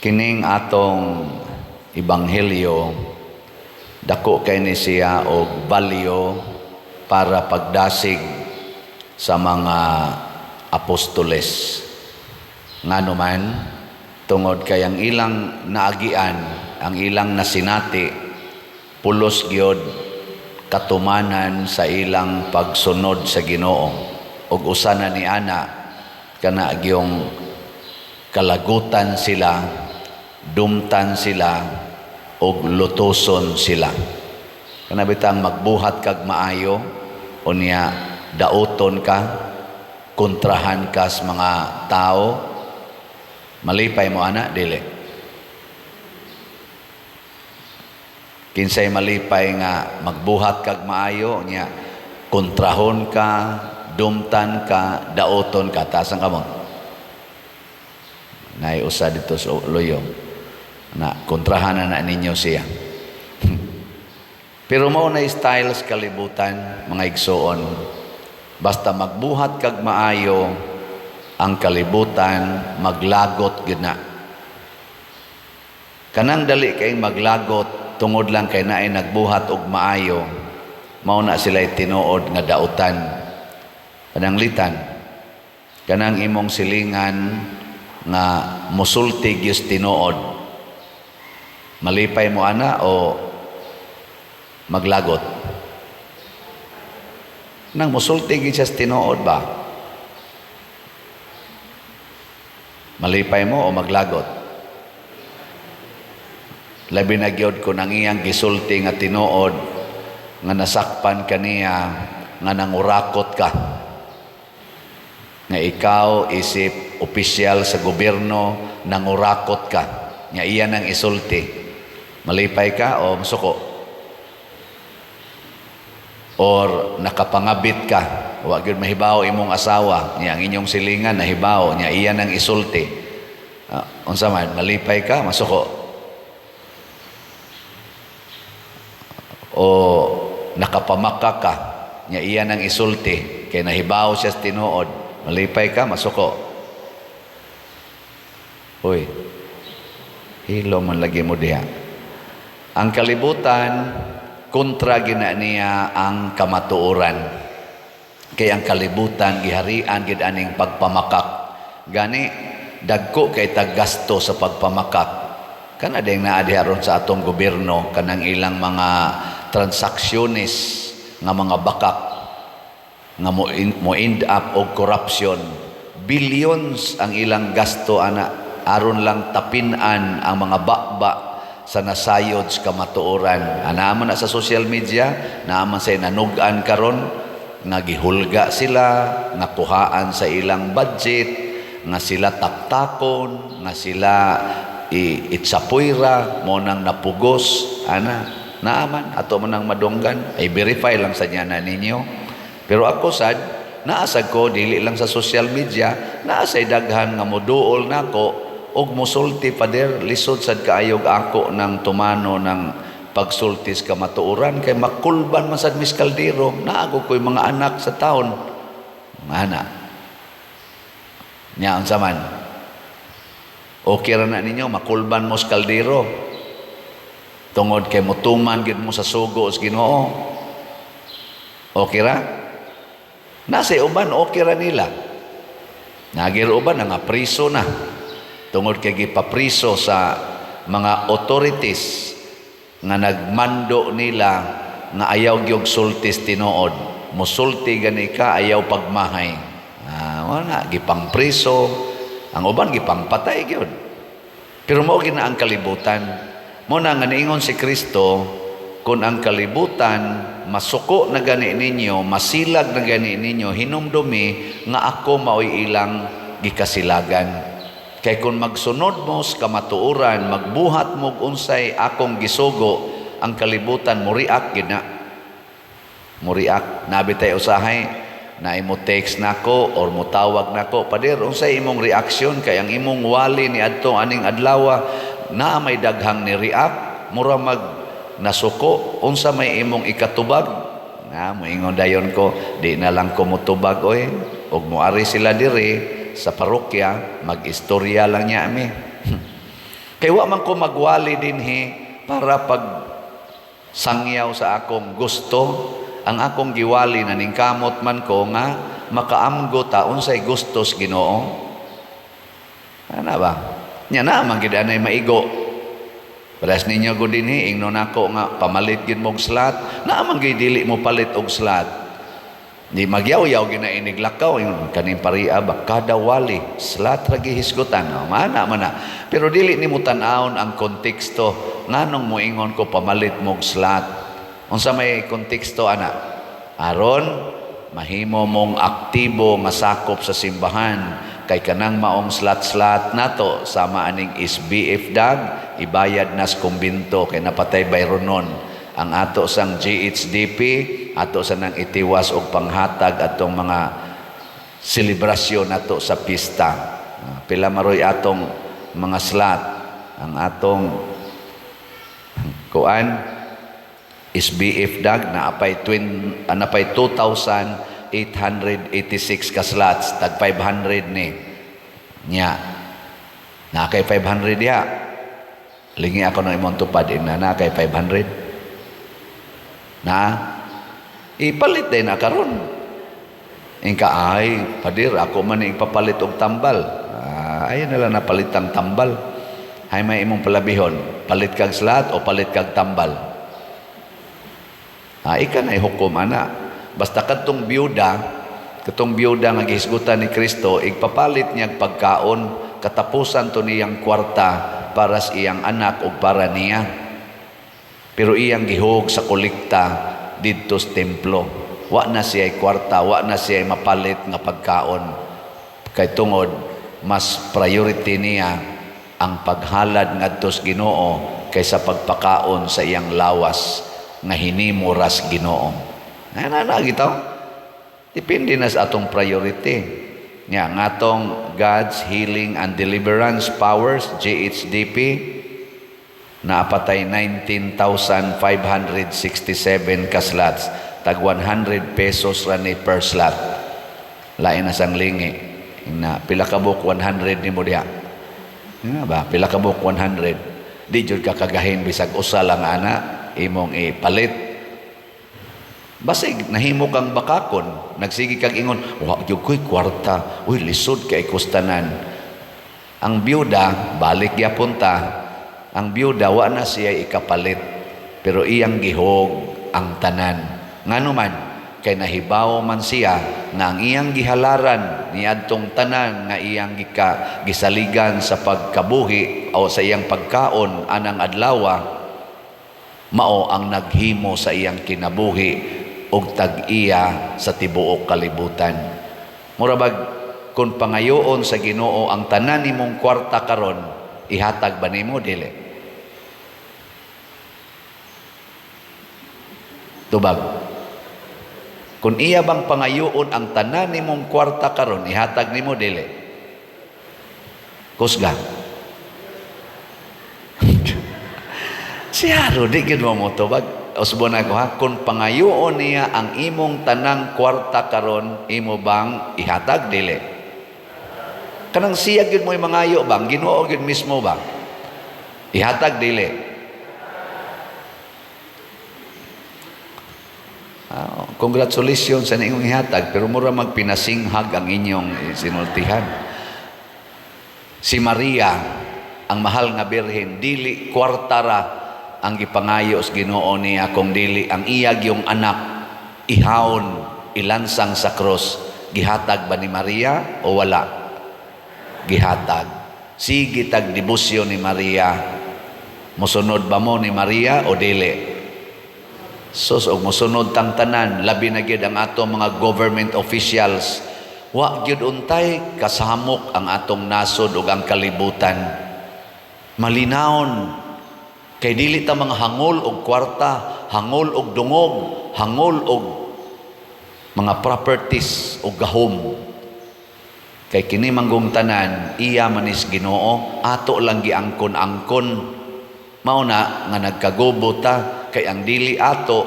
Kining atong ebanghelyo dako kay ni siya og balyo para pagdasig sa mga apostoles. Ngano man tungod kay ang ilang naagian, ang ilang nasinati pulos gyud katumanan sa ilang pagsunod sa Ginoo, ug usa na ni ana kana gyung kalagutan sila, dumtan sila, ug lutoson sila. Kana bitang magbuhat kag maayo, unya daoton ka, kontrahan ka sa mga tao, malipay mo ana dili. Kinsay malipay nga magbuhat kag maayo, unya kontrahon ka, dumtan ka, daoton ka, tasan ka mo. Nay usa dito sa Loyong na kontrahan na ninyo siya. Pero mao na style sa kalibutan, mga igsoon. Basta magbuhat kag maayo, ang kalibutan maglagot gyud na. Kanang dali kay maglagot tungod lang kay naay nagbuhat og maayo, mao na sila tinuod nga dautan. Pananglitan kanang imong silingan nga musulti gyud tinuod, malipay mo ana o maglagot? Nang musulti gyud siya tinuod ba, malipay mo o maglagot? Labi na gyud kung ang iyang gisulti nga tinuod nga nasakpan kaniya nga nangurakot ka, nga ikaw isip opisyal sa gobyerno, nangurakot ka, nga iyan ang isulti, malipay ka o masuko? Or nakapangabit ka, wa gyud mahibaw imong asawa, nga ang inyong silingan nahibaw, nga iyan ang isulti, unsa man, malipay ka, masuko? O nakapamaka ka, nga iyan ang isulti, kay nahibaw siya sa tinuod, malipay ka, masuko? Hoy, hilo man lagi mo diha. Ang kalibutan, kontra gina niya ang kamatuoran. Kay ang kalibutan, giharian gid aning pagpamakak. Gani, dagko kay taggasto sa pagpamakak. Kana ding naa diha ron sa atong gobyerno, kanang ilang mga transaksyones nga mga bakak, nga mo end up og corruption. Billions ang ilang gasto ana, aron lang tapinan ang mga bakba sa nasayod sa kamatuoran. Anaaman na sa social media, naaman sa nanugan karon nga gihulga sila, nga kuhaan sa ilang budget, nga sila taktakon, nga sila itsapuira, mo nang napugos, naaman, ato man ang madunggan, ay verify lang sa niya na ninyo. Pero ako sad, naasag ko, dili lang sa social media, naasay daghan nga moduol nako, og musulti pader, lisod sad kaayog ako ng tumano ng pagsultis kamatuoran, kay makulban man sad Miss Caldero, naago ko'y mga anak sa taon, mga anak. Nya unsa man? Okay ra na ninyo, makulban mo sa Caldero, tungod kay mutuman gid mo sa sugo sa Ginoo. Okay ra? Nasa uban, okay ra nila. Nagir uban, nga priso na. Tungod kay gipapriso sa mga authorities nga nagmando nila nga ayaw gyud sultis tinuod. Musulti gani ka, ayaw pagmahay. Wala, gipangpriso. Ang uban, gipangpatay gyud. Pero mao gina ang kalibutan. Mo na nga niingon si Kristo, kung ang kalibutan masuko na gani ninyo, masilag na gani ninyo, hinumdumi nga ako mao'y ilang gikasilagan. Kay kung magsunod mo sa kamatuoran, magbuhat mo unsay akong gisugo, ang kalibutan mo react gid na. Mo react, nabitay usahay na imo text nako or mo tawag nako, pader unsay imong reaksyon, kay ang imong wali ni adto aning adlaw na may daghang ni react, mura mag nasuko, unsa may imong ikatubag, nga moingon dayon ko, di na lang ko mutubag oy, og moari sila diri sa parokya, mag-istorya lang niya ami. Kaya wa man ko magwali dinhi para pag sangyaw sa akong gusto. Ang akong giwali na ningkamot man ko nga makaamgo ta unsay gustos Ginoo. Ana ba? Nya na man gid anay maigo. Paras ninyo gud dinhi ingnon nako nga pamalit gid mo og slat. Na man gid dili mo palit og slat. Di magyaw-yaw ginainig lakaw yung kaning paria ba kada wali slat ra gihisgutan. Mana man na. Pero dili nimo tan-awon ang konteksto nganong moingon ko pamalit mo og slat. Unsa may konteksto ana? Aron mahimo mong aktibo nga sakop sa simbahan kay kanang maong slat-slat nato sama aning SBF dag ibayad nas kumbinto kay napatay bayronon ang ato sang GHDP ato sa nang itiwas og panghatag atong mga selebrasyon nato sa pista. Pila maroy atong mga slat ang atong kuan SBF dag na apay 2,886 ka slots tag 500 ni nya na kay 500 ya lingi ako ng imong tupad na kay 500 na ipalit din na karon ingka ay padir ako man ipapalit og tambal ayun nila napalit ang tambal hay may imong palabihon palit kag slot o palit kag tambal. Ikan ay hukom ana. Basta katong biyuda nga gihisgutan ni Kristo, igpapalit niya pagkaon, katapusan to niyang kwarta para sa iyang anak o para niya. Pero iyang gihug sa kolekta didto sa templo. Wa na siya kwarta, wa na siya mapalit nga pagkaon. Kay tungod, mas priority niya ang paghalad ngadto sa Ginoo kaysa pagpakaon sa iyang lawas nga hinimo ras Ginoo. Na gitaw. Depende na sa atong priority. Nya nga atong God's Healing and Deliverance Powers GHDP na apatay 19,567 ka slots tag 100 pesos ra ni per slot. Lain na sang lingi. Na pila ka book 100 nimo diha. Nga ba pila ka book 100. Di jud ka kagahin bisag usa lang ana imong ipalit. Basig nahimo kang bakakon, nagsigi kang ingon, wa gyud koy kwarta, uy lisod kay kustanan. Ang byuda balik gyapon ta. Ang byuda wa na siya ikapalit, pero iyang gihog ang tanan. Ngano man kay nahibaw man siya na ang iyang gihalaran niadtong tanan nga iyang gisaligan sa pagkabuhi o sa iyang pagkaon anang adlaw mao ang naghimo sa iyang kinabuhi og tag-iya sa tibuok kalibutan. Murabag kung pangayoon sa Ginoo ang tanan nimong kwarta karon, ihatag ba nimo dili? Tubag. Kung iya bang pangayoon ang tanan nimong kwarta karon, ihatag nimo dili? Kusga. Siya di gid mo tubag. Usbon ako ha, kung pangayoon niya ang imong tanang kwarta karon, imo bang ihatag dili? Kanang siya gid mo mangayo bang Ginoo gid mismo ba? Ihatag dili? Congratulations sa inyong ihatag, pero mura magpinasinghag ang inyong sinultihan. Si Maria, ang mahal nga birhen, dili kwartara ang gipangayo sa Ginoo niya kung dili ang iyag yung anak ihawon ilansang sa cross. Gihatag ba ni Maria o wala? Gihatag. Sige tag debosyon ni Maria. Musunod ba mo ni Maria o dili? Sus og musunod tang tanan, labi na gyud ang atong mga government officials. Wa gyud untay kasamok ang atong nasod ug ang kalibutan. Malinawon kay dili ta mga hangol og kwarta, hangol og dungog, hangol og mga properties og gahom. Kay kini manggong tanan, iya manis Ginoo, ato lang giangkon-angkon. Mao na nga nagkagubo ta kay ang dili ato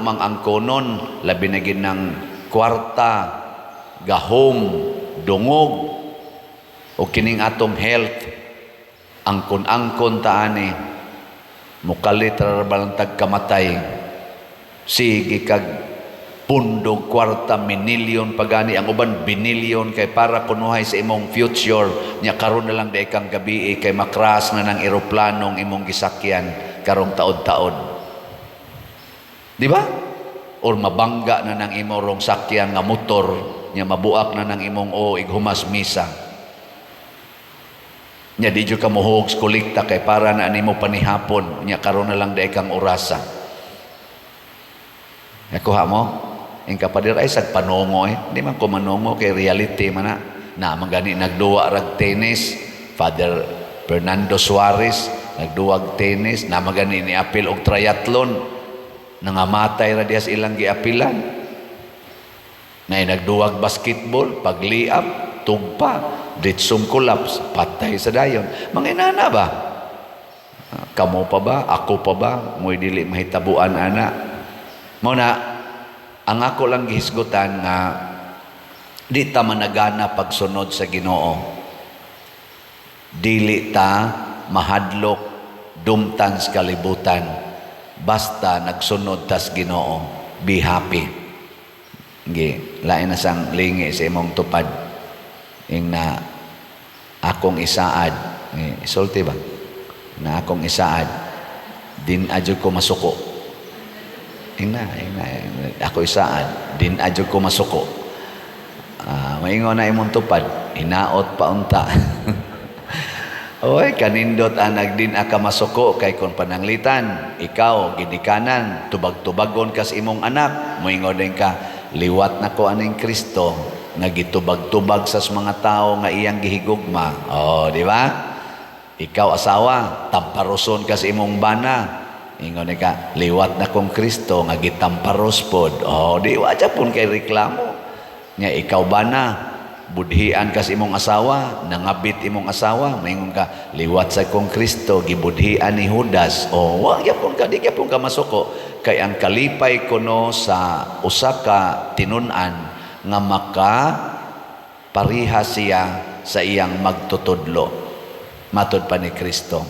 mang angkonon, labi na gid ng kwarta, gahom, dungog o kining atong health. angkon taani mukalit rarbalantag kamatay sige kag pundog kwarta minilyon pagani ang uban binilyon kay para kunuhay sa imong future nya karon na lang day kang gabi kay makras na ng eroplanong imong gisakyan karong taod-taod, di ba? Or mabangga na ng imong sakyan nga motor nya mabuak na ng imong ighumas misa nya di jud ka mohog kolekta kay para na nimo panihapon nya karon na lang day kang orasa. Nakuha mo? Ang kapadir ay sag panongo Di man ko manongo kay reality man na magani nagduwa rag tennis, Father Fernando Suarez nagduwag tennis, na magani ni apil og triathlon, nangamatay ra dias ilang giapilan. Nay nagduwag basketball, pagliap, tugpa, ditsum collapse, patay sa dayon. Manginana ba? Kamo pa ba? Ako pa ba? Mo'y dili mahitabuan ana. Muna, ang ako lang gihisgutan nga di ta managana pagsunod sa Ginoo. Dili ta mahadlok dumtan sa kalibutan basta nagsunod tas Ginoo. Be happy. Lain na sang lingi sa imong tupad. Ing na akong isaad. Isulti ba? Na akong isaad. Din adyo ko masuko. Ina, ako isaad, din adyo ko masuko. Maingon na imong tupad, hinaot pa unta. Oy, kanindot anag din aka masuko kay kon pananglitan, ikaw gidikanan, tubag-tubagon kas imong anak, moingon din ka, liwat na ko aning Kristo nga gitubag-tubag sa mga tao nga iyang gihigugma. Di ba? Ikaw asawa, tamparoson kas imong bana. Ingon ka, liwat na kong Kristo nga gitamparos pod. Di waja pun kay reklamo. Nya ikaw ba na budhian kas imong asawa, nangabit imong asawa, maingon ka, liwat sa kong Kristo gibudhian ni Judas. Wa gyapon ka, di gyapon ka masuko kay ang kalipay kuno sa usa ka tinun-an nga maka pariha siya sa iyang magtutudlo. Matud pa ni Kristo.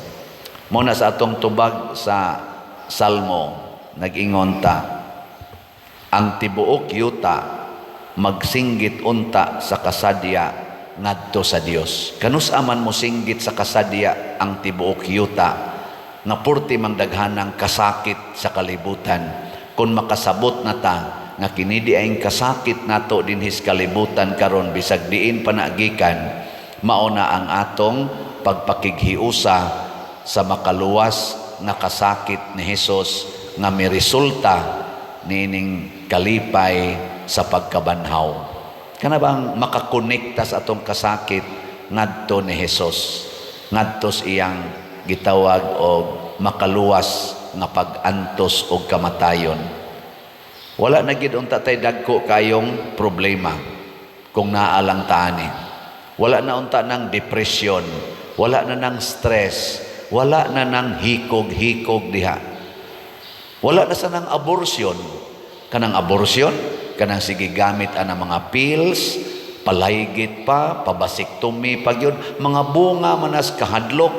Muna sa atong tubag sa Salmo, nag-ingon ta, ang tibuok yuta magsinggit unta sa kasadya ngadto sa Dios. Kanus aman mo singgit sa kasadya ang tibuok yuta nga purti mangdaghanang kasakit sa kalibutan. Kung makasabot na ta nga kinidi ay kasakit nato dinhis kalibutan karon bisag diin panagikan, mauna ang atong pagpakighiusa sa makaluwas nga kasakit ni Hesus nga may resulta nining kalipay sa pagkabanhaw. Kana bang makakonekta sa atong kasakit ngadto ni Hesus, ngadto sa iyang gitawag og makaluwas nga pag-antos og kamatayon. Wala na gid unta tay dagko kayong problema kung naalang tani. Wala na unta ng depression, wala na ng stress, wala na ng hikog-hikog diha. Wala na sa ng abortion. Kanang abortion, kanang sige gamit ana mga pills, palaygit pa, pabasiktomi pag yun, mga bunga manas kahadlok,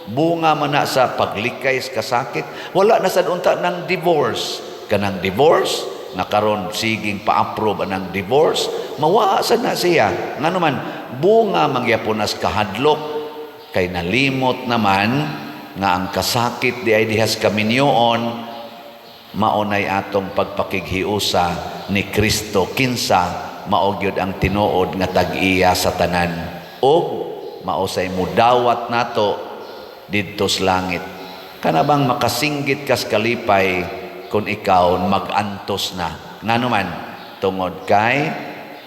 bunga mana sa paglikay sa kasakit. Wala na sa unta ng divorce. Kanang divorce, nakaron siging pa-approve anang divorce, mawasa na siya. Nga naman, bunga mangyapunas kahadlok, kay nalimot naman nga ang kasakit di ay dihas kaminyoon, maunay atong pagpakighiusa ni Kristo kinsa maogyod ang tinuod nga tag-iya sa tanan og mausay mudawat nato didto sa langit. Kana bang makasinggit kas kalipay kung ikaw mag-antos na nganuman tungod kay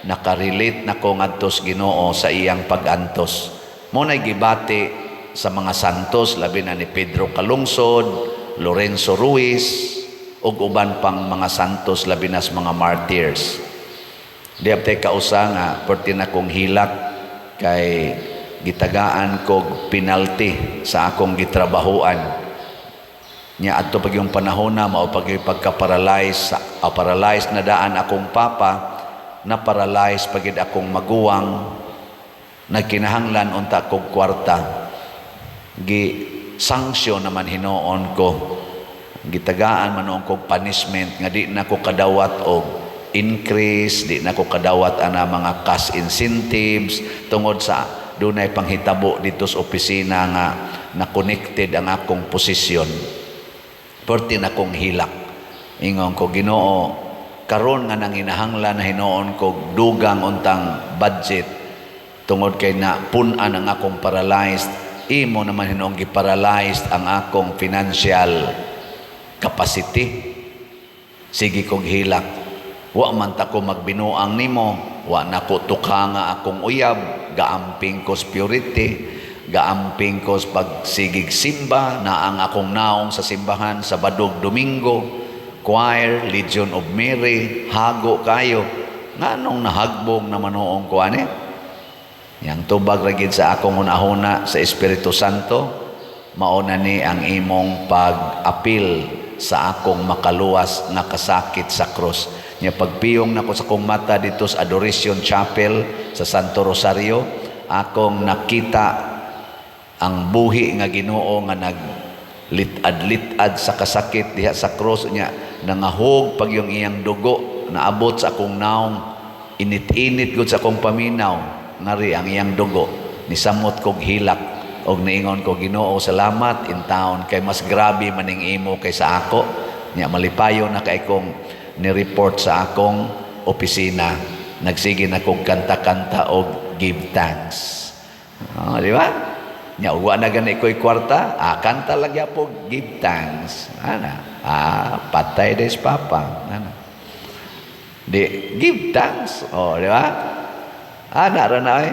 nakarelate na ko ngadto sa Ginoo sa iyang pag-antos. Muna'y gibati sa mga santos, labi na ni Pedro Calungsod, Lorenzo Ruiz, ug uban pang mga santos, labi na sa mga martyrs. Di aptay kausa nga, perti na kong hilak, kay gitagaan kog penalty sa akong gitrabahuan. Nya adto pag yung panahon na, mao pag pagka-paralyze, paralyze na daan akong papa, na paralyze pagid akong maguwang, nagkinahanglan unta kog kwarta. gi sanction naman hinoon ko, gitagaan man noon kog punishment nga di na ko kadawat og increase, di na ko kadawat ana mga cash incentives tungod sa dunay panghitabo dito sa opisina nga na connected ang akong posisyon. Perti na kong hilak. Ingon ko, Ginoo, karon nga nang hinahanglan na hinoon ko dugang untang budget tungod kay na punan ang akong paralyzed, imo naman hinoong gi-paralyzed ang akong financial capacity. Sige kong hilak. Wa man ta ko magbinuang nimo, wa na ko tukha nga akong uyab, gaamping ko purity, gaamping ko pagsigig simba na ang akong naong sa simbahan sa Badog Domingo, choir, Legion of Mary, hago kayo. Nganong nahagbog na manoong ko ani? Yang tubag ragid sa akong hunahuna sa Espiritu Santo, mauna ni ang imong pag-apil sa akong makaluwas nga kasakit sa cross. Nya pagpiyong nako sa kong mata dito sa Adoration Chapel sa Santo Rosario, akong nakita ang buhi nga Ginoo nga naglitad-litad sa kasakit diha sa cross niya, nangahog pag yung iyang dugo naabot sa akong naong, init-init gud sa akong paminaw, ngari ang iyang dugo nisamot kog hilak og niingon ko, Ginoo salamat in taon kay mas grabe maning imo kaysa ako. Nya malipayo na kay kong ni-report sa akong opisina, nagsige na kong kanta-kanta og give thanks. Di ba? Nya uwa na gani ko'y kwarta, kanta lagi po give thanks. Ana, patay des papa. Ana. Di give thanks. Di ba? Ana ra na ay.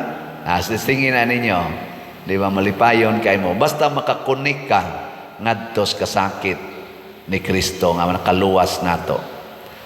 Tingin na ninyo. Di ba malipayon kay mo basta makakunik ka ngadto sa kasakit ni Kristo nga nakaluwas nato.